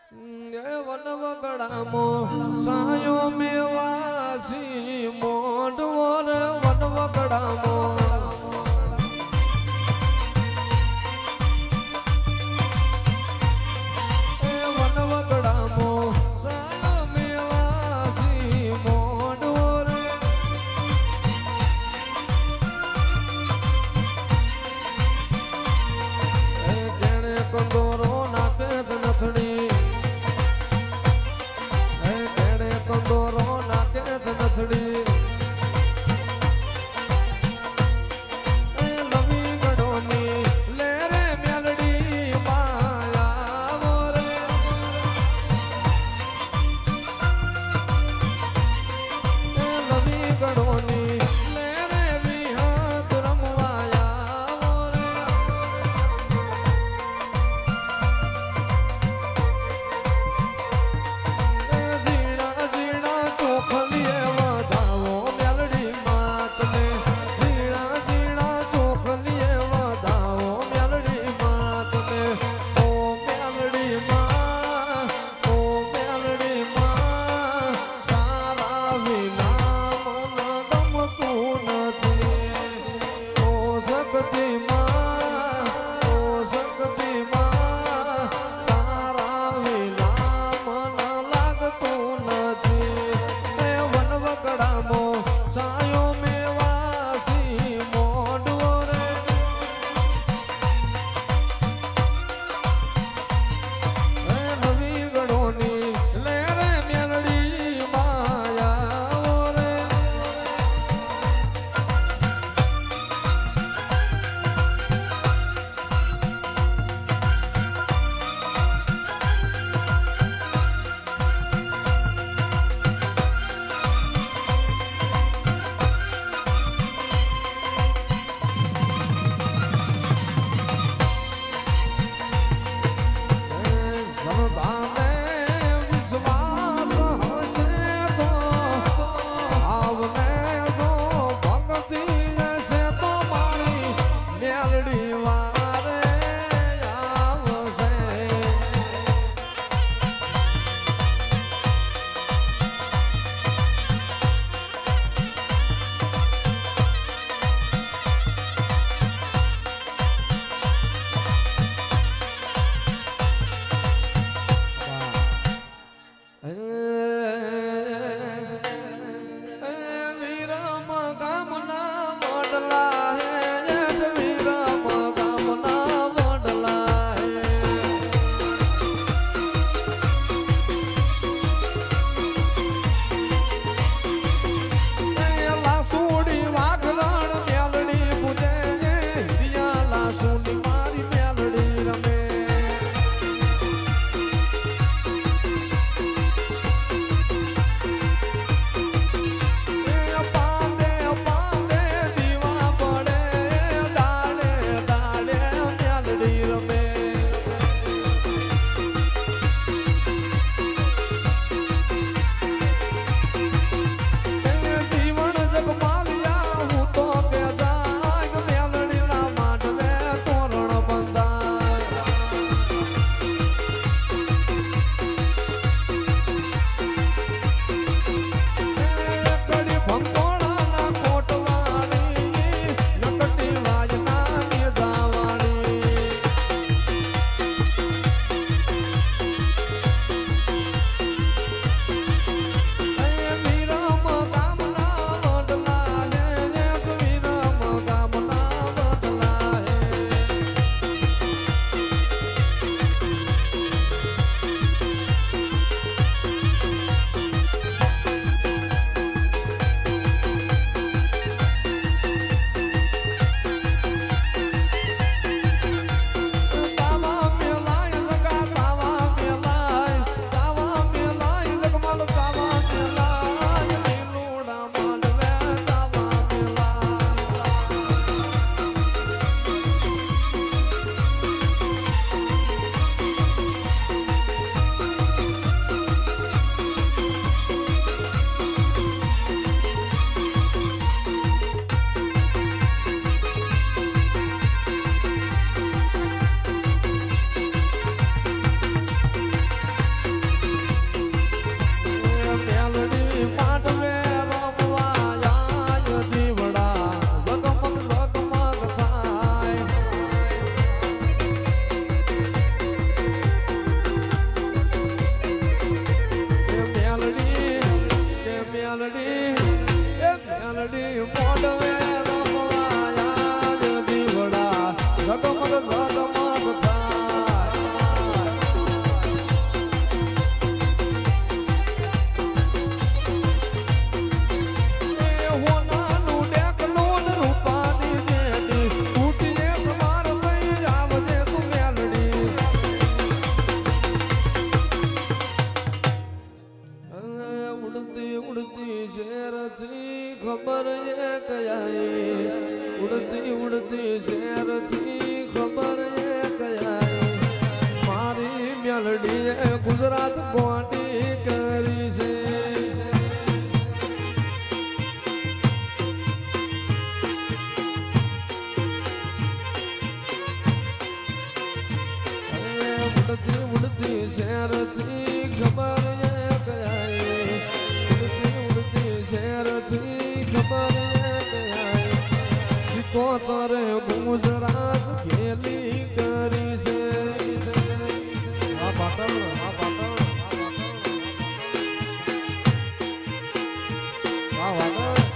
one વગડામો સાયો મેવાસી મોઢવો રે one વગડામો one વગડામો સાયો મેવાસી મોઢવો રે જેણે કંદોરો નાખે નથડી કંદોરો નાખે નથડી નવી ગઢોની લેરે મેલડી માયા રે નવી ગઢોની લેરે વિહત રમવાયા રે ખબર એ કયાય ઉડતી ઉડતી શેરથી ખબર એ કયાય મારી મેલડીએ ગુજરાત ગોંડી કરી છે ઉડતી ઉડતી શેરથી ખબર એ કયાય ઉડતી ઉડતી શેરથી ખબર એ કયાય સિકોતરે ગુજરાત ખેલી કરી છે આ પાટણ આ પાટણ આ વાગડ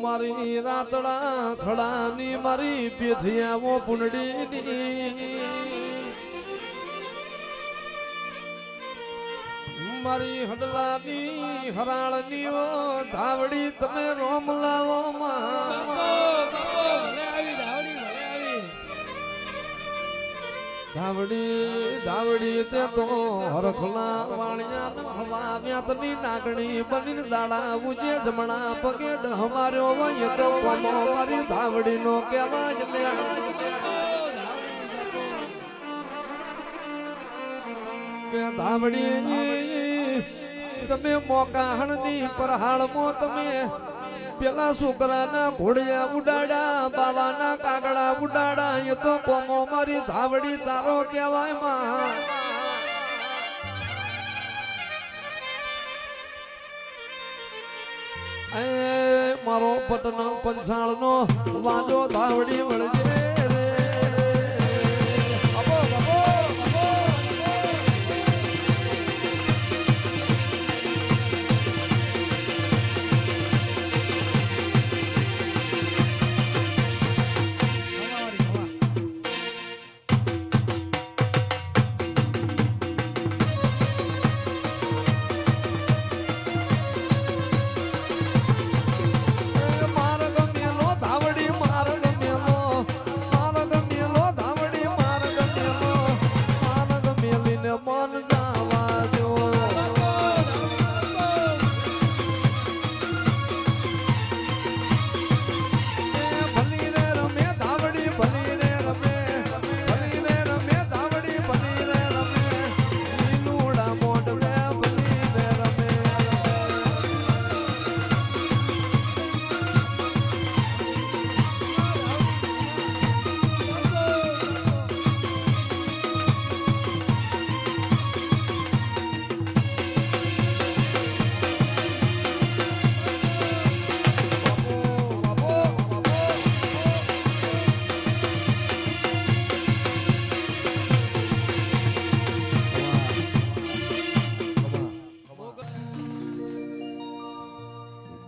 મારી રાતડા ખડાની મારી પેથિયાઓ પુંડડીની મારી હડલાની હરાળની ઓ ધાવડી તમે રોમ લાવો ધાવડી ધાવડી તે તો હરખલા વાણિયા હવા વ્યાતની નાગણી બનીને દાડા ઉજે જમણા પગે ડહમાર્યો વય તો કોમો મારી ધાવડી નો કહેવાય લે ધાવડી તમે મોકાહણની પરહાળમાં તમે પેલા છોકરાના ઘોડિયા ઉડાડા બાવાના કાગડા ઉડાડા એ તો કોમો મારી ધાવડી તારો કહેવાય માં મારો પટનો પંચાળનો વાજો ધાવડી વળજે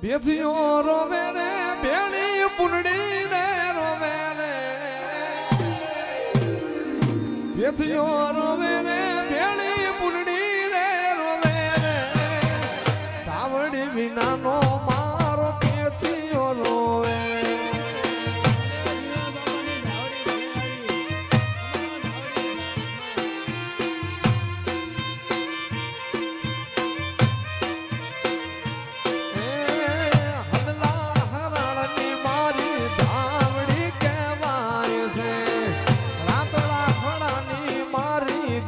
બેથિયો રોવે રે ભેળી પુંડડી રે રોવે રે બેથિયો રોવે રે ભેળી પુંડડી રે રોવે રે ધાવડી વિનાનો મારો બેથિયો રોવે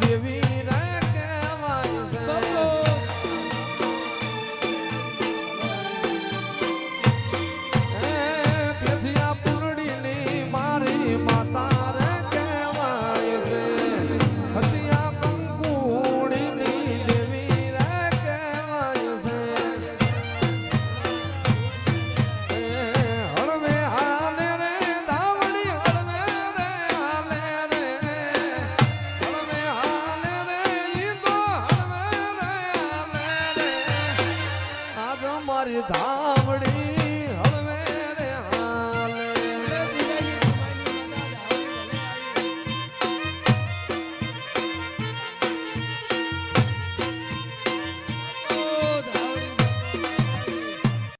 દેવી મારી ધાવડી